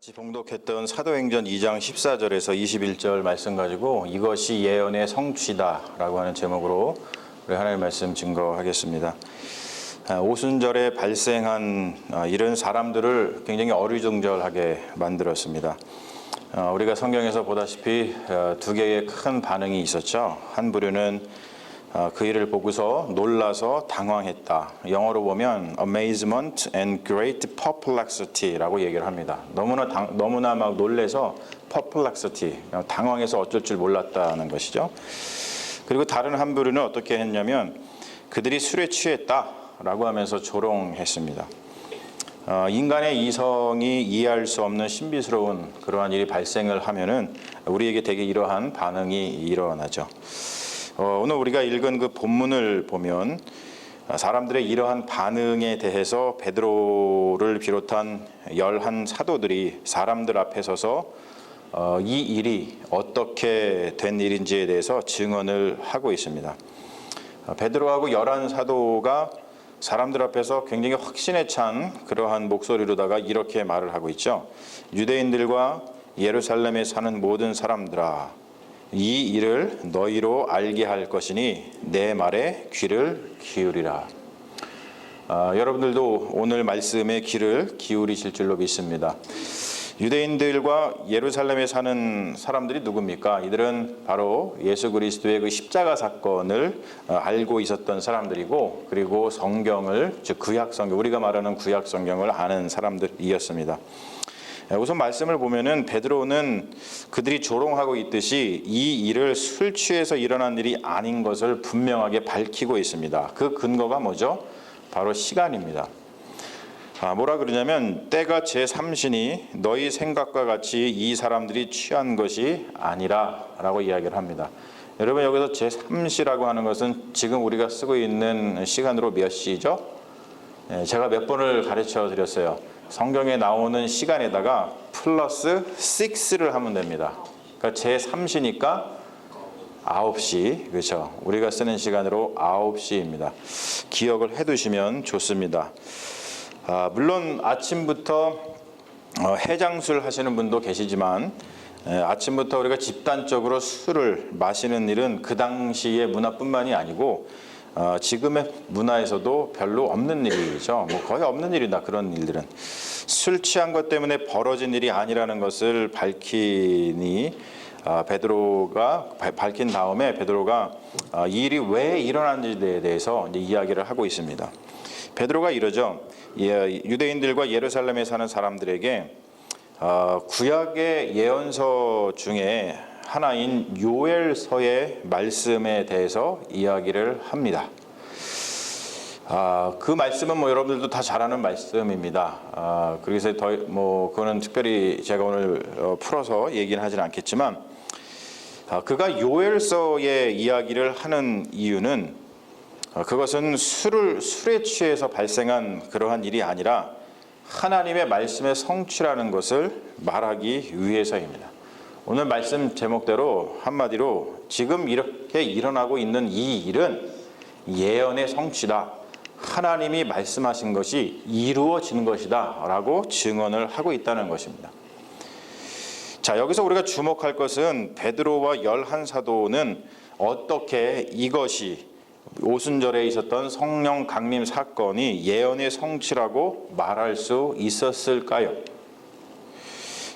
같이 봉독했던 사도행전 2장 14절에서 21절 말씀 가지고 이것이 예언의 성취다라고 하는 제목으로 우리 하나님의 말씀 증거하겠습니다. 오순절에 발생한 이런 사람들을 굉장히 어리둥절하게 만들었습니다. 우리가 성경에서 보다시피 두 개의 큰 반응이 있었죠. 한 부류는 그 일을 보고서 놀라서 당황했다. 영어로 보면 amazement and great perplexity라고 얘기를 합니다. 너무나 막 놀래서 perplexity, 당황해서 어쩔 줄 몰랐다는 것이죠. 그리고 다른 한 부류는 어떻게 했냐면 그들이 술에 취했다라고 하면서 조롱했습니다. 인간의 이성이 이해할 수 없는 신비스러운 그러한 일이 발생을 하면은 우리에게 대개 이러한 반응이 일어나죠. 오늘 우리가 읽은 그 본문을 보면 사람들의 이러한 반응에 대해서 베드로를 비롯한 11 사도들이 사람들 앞에 서서 이 일이 어떻게 된 일인지에 대해서 증언을 하고 있습니다. 베드로하고 11 사도가 사람들 앞에서 굉장히 확신에 찬 그러한 목소리로다가 이렇게 말을 하고 있죠. 유대인들과 예루살렘에 사는 모든 사람들아, 이 일을 너희로 알게 할 것이니 내 말에 귀를 기울이라. 여러분들도 오늘 말씀에 귀를 기울이실 줄로 믿습니다. 유대인들과 예루살렘에 사는 사람들이 누굽니까? 이들은 바로 예수 그리스도의 그 십자가 사건을 알고 있었던 사람들이고, 그리고 성경을, 즉 구약 성경, 우리가 말하는 구약 성경을 아는 사람들이었습니다. 우선 말씀을 보면은 베드로는 그들이 조롱하고 있듯이 이 일을 술 취해서 일어난 일이 아닌 것을 분명하게 밝히고 있습니다. 그 근거가 뭐죠? 바로 시간입니다. 뭐라 그러냐면 때가 제3시니 너희 생각과 같이 이 사람들이 취한 것이 아니라 라고 이야기를 합니다. 여러분, 여기서 제3시라고 하는 것은 지금 우리가 쓰고 있는 시간으로 몇 시죠? 제가 몇 번을 가르쳐 드렸어요. 성경에 나오는 시간에다가 플러스 6를 하면 됩니다. 그러니까 제3시니까 9시, 그렇죠? 우리가 쓰는 시간으로 9시입니다. 기억을 해두시면 좋습니다. 물론 아침부터 해장술 하시는 분도 계시지만 아침부터 우리가 집단적으로 술을 마시는 일은 그 당시의 문화뿐만이 아니고 지금의 문화에서도 별로 없는 일이죠. 거의 없는 일이다, 그런 일들은. 술 취한 것 때문에 벌어진 일이 아니라는 것을 밝히니 베드로가 밝힌 다음에 베드로가 이 일이 왜 일어났는지에 대해서 이제 이야기를 하고 있습니다. 베드로가 이러죠. 유대인들과 예루살렘에 사는 사람들에게 구약의 예언서 중에 하나인 요엘서의 말씀에 대해서 이야기를 합니다. 그 말씀은 여러분들도 다 잘 아는 말씀입니다. 그래서 그거는 특별히 제가 오늘 풀어서 얘기는 하지는 않겠지만, 그가 요엘서의 이야기를 하는 이유는 그것은 술에 취해서 발생한 그러한 일이 아니라 하나님의 말씀의 성취라는 것을 말하기 위해서입니다. 오늘 말씀 제목대로 한마디로 지금 이렇게 일어나고 있는 이 일은 예언의 성취다. 하나님이 말씀하신 것이 이루어지는 것이다 라고 증언을 하고 있다는 것입니다. 자, 여기서 우리가 주목할 것은 베드로와 11 사도는 어떻게 이것이 오순절에 있었던 성령 강림 사건이 예언의 성취라고 말할 수 있었을까요?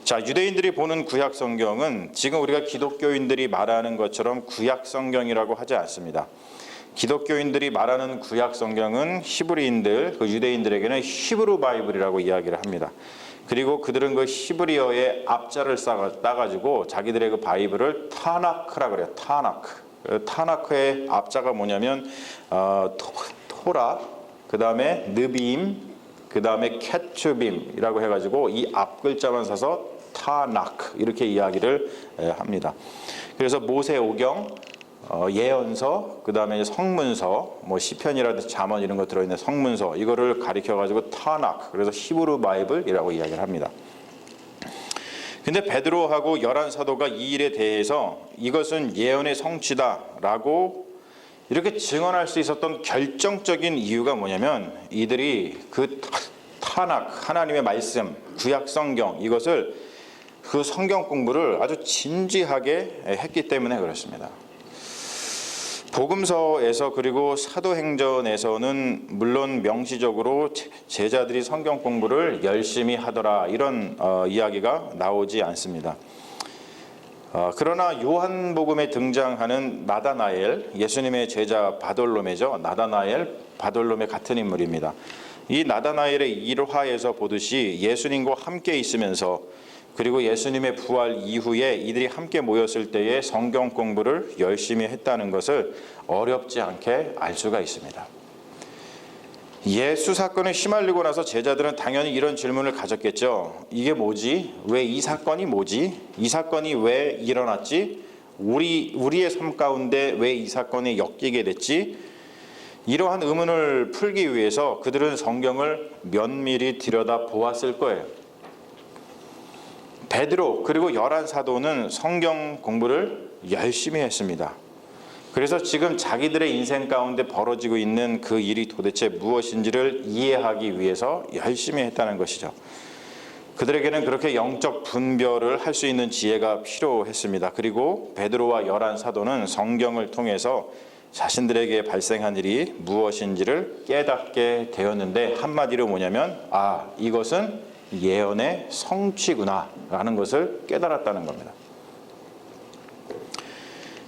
자, 유대인들이 보는 구약 성경은 지금 우리가 기독교인들이 말하는 것처럼 구약 성경이라고 하지 않습니다. 기독교인들이 말하는 구약 성경은 히브리인들, 그 유대인들에게는 히브루 바이블이라고 이야기를 합니다. 그리고 그들은 그 히브리어의 앞자를 따가지고 자기들의 그 바이블을 타나크라고 그래요. 타나크의 앞자가 뭐냐면 토라, 그 다음에 느빔, 그 다음에 케추빔이라고 해가지고 이 앞 글자만 사서 타나크 이렇게 이야기를 합니다. 그래서 모세오경, 예언서, 그 다음에 성문서, 시편이라든지 잠언 이런 거 들어있는 성문서, 이거를 가리켜가지고 타나크, 그래서 히브루 바이블이라고 이야기를 합니다. 근데 베드로하고 11 사도가 이 일에 대해서 이것은 예언의 성취다라고 이렇게 증언할 수 있었던 결정적인 이유가 뭐냐면 이들이 그 탄악, 하나님의 말씀, 구약 성경, 이것을 그 성경 공부를 아주 진지하게 했기 때문에 그렇습니다. 복음서에서 그리고 사도행전에서는 물론 명시적으로 제자들이 성경 공부를 열심히 하더라 이런 이야기가 나오지 않습니다. 그러나 요한복음에 등장하는 나다나엘, 예수님의 제자 바돌로메죠. 나다나엘, 바돌로메 같은 인물입니다. 이 나다나엘의 일화에서 보듯이 예수님과 함께 있으면서 그리고 예수님의 부활 이후에 이들이 함께 모였을 때에 성경 공부를 열심히 했다는 것을 어렵지 않게 알 수가 있습니다. 예수 사건에 휘말리고 나서 제자들은 당연히 이런 질문을 가졌겠죠. 이게 뭐지? 왜 이 사건이 뭐지? 이 사건이 왜 일어났지? 우리의 삶 가운데 왜 이 사건이 엮이게 됐지? 이러한 의문을 풀기 위해서 그들은 성경을 면밀히 들여다 보았을 거예요. 베드로 그리고 11사도는 성경 공부를 열심히 했습니다. 그래서 지금 자기들의 인생 가운데 벌어지고 있는 그 일이 도대체 무엇인지를 이해하기 위해서 열심히 했다는 것이죠. 그들에게는 그렇게 영적 분별을 할 수 있는 지혜가 필요했습니다. 그리고 베드로와 11사도는 성경을 통해서 자신들에게 발생한 일이 무엇인지를 깨닫게 되었는데 한마디로 뭐냐면 이것은 예언의 성취구나 라는 것을 깨달았다는 겁니다.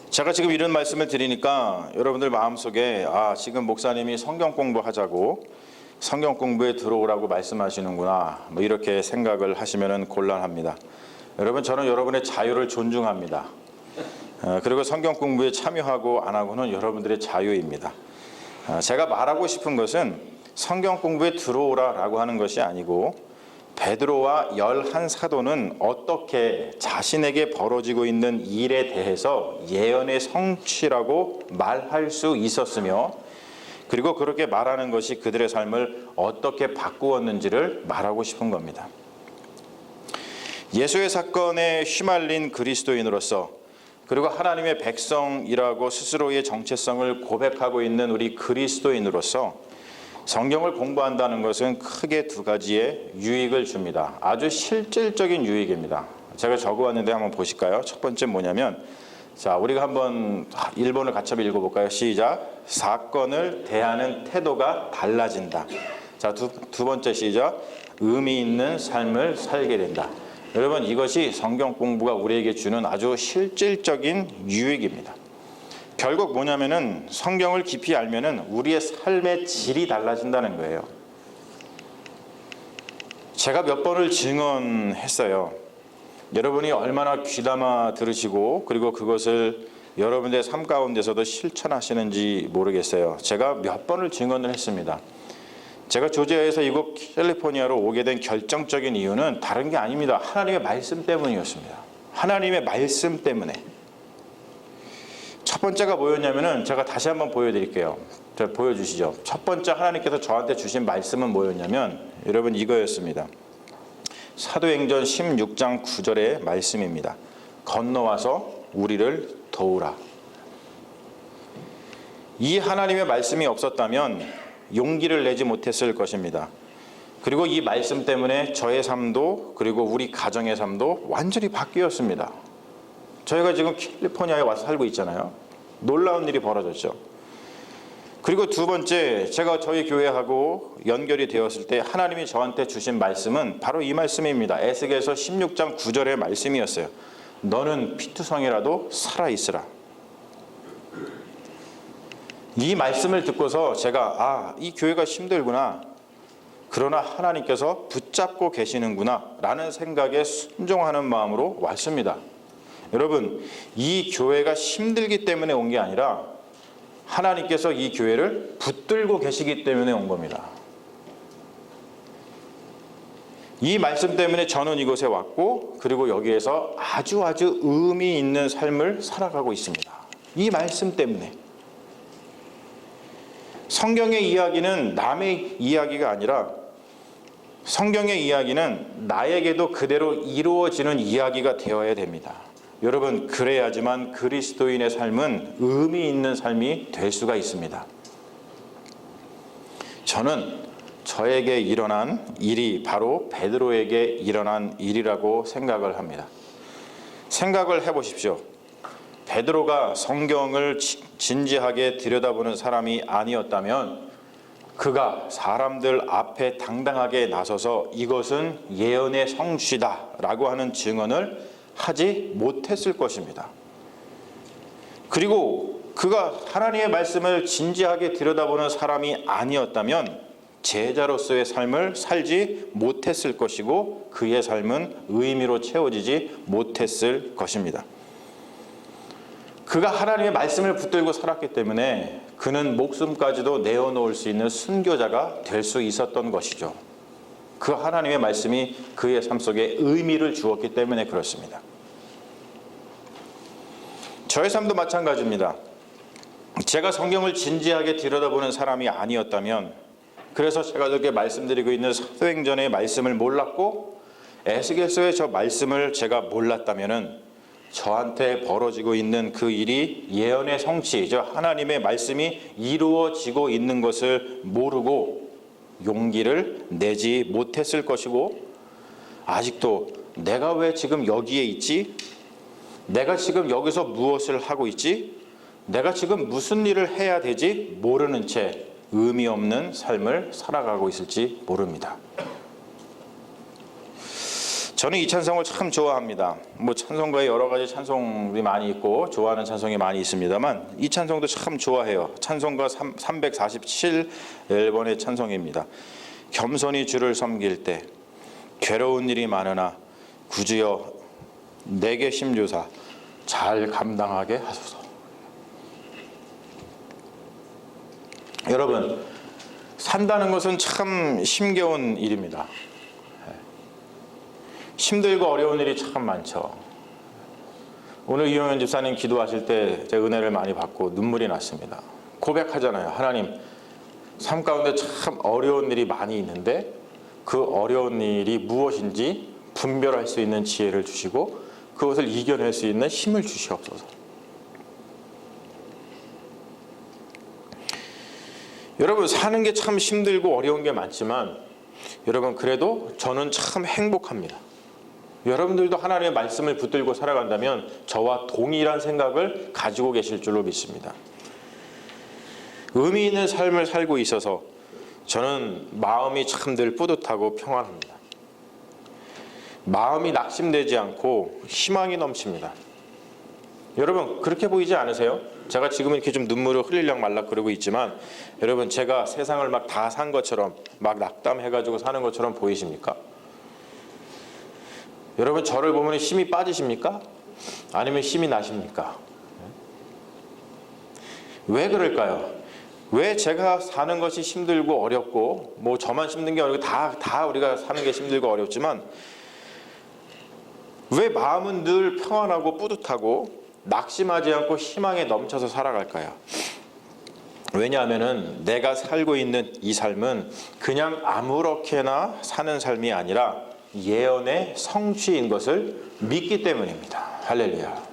제가 지금 이런 말씀을 드리니까 여러분들 마음속에 지금 목사님이 성경 공부하자고 성경 공부에 들어오라고 말씀하시는구나 이렇게 생각을 하시면 곤란합니다. 여러분, 저는 여러분의 자유를 존중합니다. 그리고 성경 공부에 참여하고 안 하고는 여러분들의 자유입니다. 제가 말하고 싶은 것은 성경 공부에 들어오라라고 하는 것이 아니고 베드로와 11사도는 어떻게 자신에게 벌어지고 있는 일에 대해서 예언의 성취라고 말할 수 있었으며 그리고 그렇게 말하는 것이 그들의 삶을 어떻게 바꾸었는지를 말하고 싶은 겁니다. 예수의 사건에 휘말린 그리스도인으로서 그리고 하나님의 백성이라고 스스로의 정체성을 고백하고 있는 우리 그리스도인으로서 성경을 공부한다는 것은 크게 두 가지의 유익을 줍니다. 아주 실질적인 유익입니다. 제가 적어왔는데 한번 보실까요? 첫 번째 뭐냐면 우리가 한번 1번을 같이 한번 읽어볼까요? 시작. 사건을 대하는 태도가 달라진다. 두 번째 시작. 의미 있는 삶을 살게 된다. 여러분, 이것이 성경 공부가 우리에게 주는 아주 실질적인 유익입니다. 결국 뭐냐면은 성경을 깊이 알면은 우리의 삶의 질이 달라진다는 거예요. 제가 몇 번을 증언했어요. 여러분이 얼마나 귀담아 들으시고 그리고 그것을 여러분의 삶 가운데서도 실천하시는지 모르겠어요. 제가 몇 번을 증언을 했습니다. 제가 조지아에서 이곳 캘리포니아로 오게 된 결정적인 이유는 다른 게 아닙니다. 하나님의 말씀 때문이었습니다. 하나님의 말씀 때문에. 첫 번째가 뭐였냐면은 제가 다시 한번 보여드릴게요. 보여주시죠. 첫 번째 하나님께서 저한테 주신 말씀은 뭐였냐면 여러분 이거였습니다. 사도행전 16장 9절의 말씀입니다. 건너와서 우리를 도우라. 이 하나님의 말씀이 없었다면 용기를 내지 못했을 것입니다. 그리고 이 말씀 때문에 저의 삶도 그리고 우리 가정의 삶도 완전히 바뀌었습니다. 저희가 지금 캘리포니아에 와서 살고 있잖아요. 놀라운 일이 벌어졌죠. 그리고 두 번째, 제가 저희 교회하고 연결이 되었을 때 하나님이 저한테 주신 말씀은 바로 이 말씀입니다. 에스겔서 16장 9절의 말씀이었어요. 너는 피투성이라도 살아있으라. 이 말씀을 듣고서 제가 이 교회가 힘들구나. 그러나 하나님께서 붙잡고 계시는구나 라는 생각에 순종하는 마음으로 왔습니다. 여러분, 이 교회가 힘들기 때문에 온 게 아니라 하나님께서 이 교회를 붙들고 계시기 때문에 온 겁니다. 이 말씀 때문에 저는 이곳에 왔고 그리고 여기에서 아주 의미 있는 삶을 살아가고 있습니다. 이 말씀 때문에. 성경의 이야기는 남의 이야기가 아니라 성경의 이야기는 나에게도 그대로 이루어지는 이야기가 되어야 됩니다. 여러분, 그래야지만 그리스도인의 삶은 의미 있는 삶이 될 수가 있습니다. 저는 저에게 일어난 일이 바로 베드로에게 일어난 일이라고 생각을 합니다. 생각을 해보십시오. 베드로가 성경을 진지하게 들여다보는 사람이 아니었다면 그가 사람들 앞에 당당하게 나서서 이것은 예언의 성취다라고 하는 증언을 하지 못했을 것입니다. 그리고 그가 하나님의 말씀을 진지하게 들여다보는 사람이 아니었다면 제자로서의 삶을 살지 못했을 것이고 그의 삶은 의미로 채워지지 못했을 것입니다. 그가 하나님의 말씀을 붙들고 살았기 때문에 그는 목숨까지도 내어놓을 수 있는 순교자가 될 수 있었던 것이죠. 그 하나님의 말씀이 그의 삶 속에 의미를 주었기 때문에 그렇습니다. 저의 삶도 마찬가지입니다. 제가 성경을 진지하게 들여다보는 사람이 아니었다면, 그래서 제가 저렇게 말씀드리고 있는 사도행전의 말씀을 몰랐고 에스겔서의 저 말씀을 제가 몰랐다면은 저한테 벌어지고 있는 그 일이 예언의 성취, 저 하나님의 말씀이 이루어지고 있는 것을 모르고 용기를 내지 못했을 것이고, 아직도 내가 왜 지금 여기에 있지? 내가 지금 여기서 무엇을 하고 있지? 내가 지금 무슨 일을 해야 되지? 모르는 채 의미 없는 삶을 살아가고 있을지 모릅니다. 저는 이 찬송을 참 좋아합니다. 찬송가에 여러 가지 찬송이 많이 있고 좋아하는 찬송이 많이 있습니다만 이 찬송도 참 좋아해요. 찬송가 347번의 찬송입니다. 겸손히 주를 섬길 때 괴로운 일이 많으나 구주여 내게 힘주사 잘 감당하게 하소서. 여러분, 산다는 것은 참 힘겨운 일입니다. 힘들고 어려운 일이 참 많죠. 오늘 이용현 집사님 기도하실 때 제가 은혜를 많이 받고 눈물이 났습니다. 고백하잖아요. 하나님, 삶 가운데 참 어려운 일이 많이 있는데 그 어려운 일이 무엇인지 분별할 수 있는 지혜를 주시고 그것을 이겨낼 수 있는 힘을 주시옵소서. 여러분, 사는 게 참 힘들고 어려운 게 많지만 여러분, 그래도 저는 참 행복합니다. 여러분들도 하나님의 말씀을 붙들고 살아간다면 저와 동일한 생각을 가지고 계실 줄로 믿습니다. 의미 있는 삶을 살고 있어서 저는 마음이 참 늘 뿌듯하고 평안합니다. 마음이 낙심되지 않고 희망이 넘칩니다. 여러분, 그렇게 보이지 않으세요? 제가 지금 이렇게 좀 눈물을 흘리려고 말락 그러고 있지만 여러분, 제가 세상을 막 다 산 것처럼 막 낙담해가지고 사는 것처럼 보이십니까? 여러분, 저를 보면 힘이 빠지십니까? 아니면 힘이 나십니까? 왜 그럴까요? 왜 제가 사는 것이 힘들고 어렵고 저만 힘든 게 아니고 다 우리가 사는 게 힘들고 어렵지만 왜 마음은 늘 평안하고 뿌듯하고 낙심하지 않고 희망에 넘쳐서 살아갈까요? 왜냐하면 내가 살고 있는 이 삶은 그냥 아무렇게나 사는 삶이 아니라 예언의 성취인 것을 믿기 때문입니다. 할렐루야.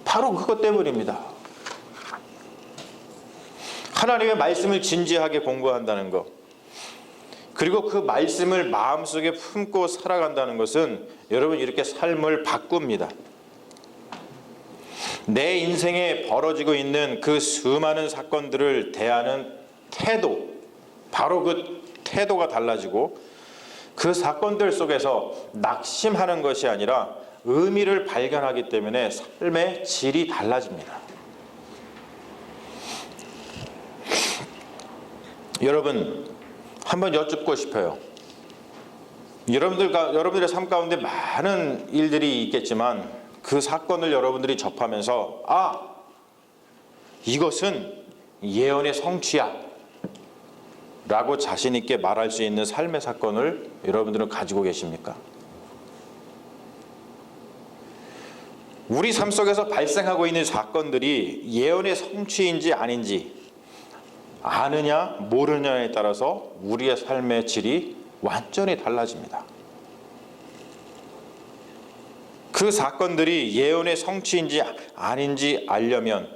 바로 그것 때문입니다. 하나님의 말씀을 진지하게 공부한다는 것, 그리고 그 말씀을 마음속에 품고 살아간다는 것은 여러분, 이렇게 삶을 바꿉니다. 내 인생에 벌어지고 있는 그 수많은 사건들을 대하는 태도, 바로 그 태도가 달라지고 그 사건들 속에서 낙심하는 것이 아니라 의미를 발견하기 때문에 삶의 질이 달라집니다. 여러분, 한번 여쭙고 싶어요. 여러분들의 삶 가운데 많은 일들이 있겠지만 그 사건을 여러분들이 접하면서 이것은 예언의 성취야 라고 자신 있게 말할 수 있는 삶의 사건을 여러분들은 가지고 계십니까? 우리 삶 속에서 발생하고 있는 사건들이 예언의 성취인지 아닌지 아느냐 모르느냐에 따라서 우리의 삶의 질이 완전히 달라집니다. 그 사건들이 예언의 성취인지 아닌지 알려면,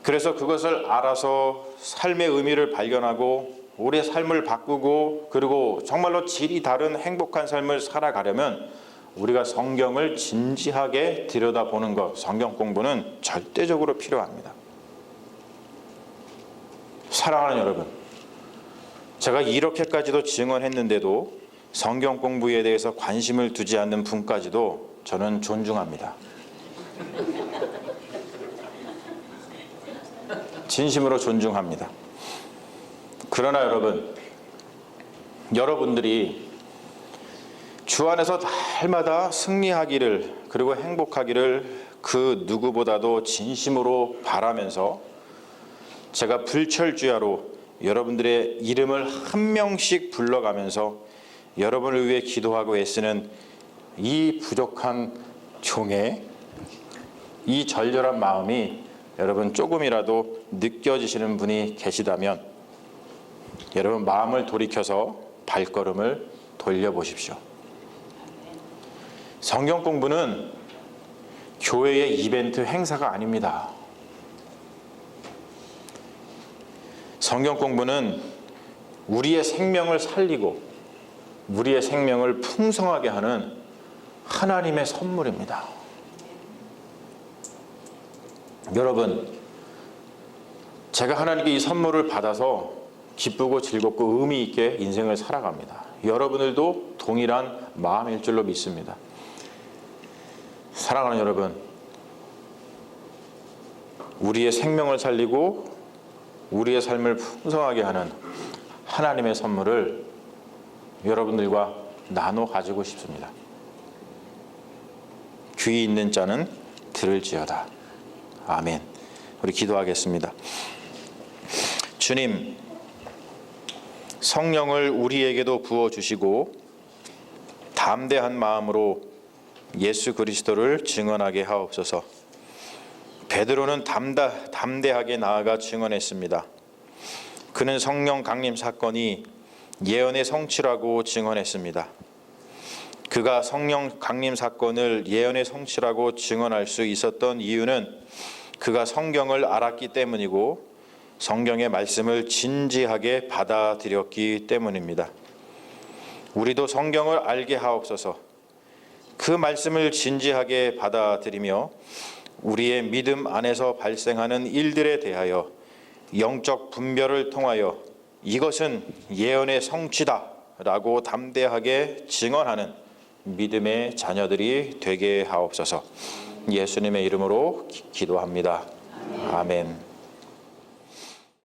그래서 그것을 알아서 삶의 의미를 발견하고 우리의 삶을 바꾸고 그리고 정말로 질이 다른 행복한 삶을 살아가려면 우리가 성경을 진지하게 들여다보는 것, 성경 공부는 절대적으로 필요합니다. 사랑하는 여러분, 제가 이렇게까지도 증언했는데도 성경 공부에 대해서 관심을 두지 않는 분까지도 저는 존중합니다. 진심으로 존중합니다. 그러나 여러분들이 주 안에서 날마다 승리하기를 그리고 행복하기를 그 누구보다도 진심으로 바라면서 제가 불철주야로 여러분들의 이름을 한 명씩 불러가면서 여러분을 위해 기도하고 애쓰는 이 부족한 종의 이 절절한 마음이 여러분 조금이라도 느껴지시는 분이 계시다면 여러분 마음을 돌이켜서 발걸음을 돌려보십시오. 성경 공부는 교회의 이벤트 행사가 아닙니다. 성경 공부는 우리의 생명을 살리고 우리의 생명을 풍성하게 하는 하나님의 선물입니다. 여러분, 제가 하나님께 이 선물을 받아서 기쁘고 즐겁고 의미 있게 인생을 살아갑니다. 여러분들도 동일한 마음일 줄로 믿습니다. 사랑하는 여러분, 우리의 생명을 살리고 우리의 삶을 풍성하게 하는 하나님의 선물을 여러분들과 나눠 가지고 싶습니다. 귀 있는 자는 들을지어다. 아멘. 우리 기도하겠습니다. 주님, 성령을 우리에게도 부어주시고 담대한 마음으로 예수 그리스도를 증언하게 하옵소서. 베드로는 담대하게 나아가 증언했습니다. 그는 성령 강림 사건이 예언의 성취라고 증언했습니다. 그가 성령 강림 사건을 예언의 성취라고 증언할 수 있었던 이유는 그가 성경을 알았기 때문이고 성경의 말씀을 진지하게 받아들였기 때문입니다. 우리도 성경을 알게 하옵소서. 그 말씀을 진지하게 받아들이며 우리의 믿음 안에서 발생하는 일들에 대하여 영적 분별을 통하여 이것은 예언의 성취다 라고 담대하게 증언하는 믿음의 자녀들이 되게 하옵소서. 예수님의 이름으로 기도합니다. 아멘.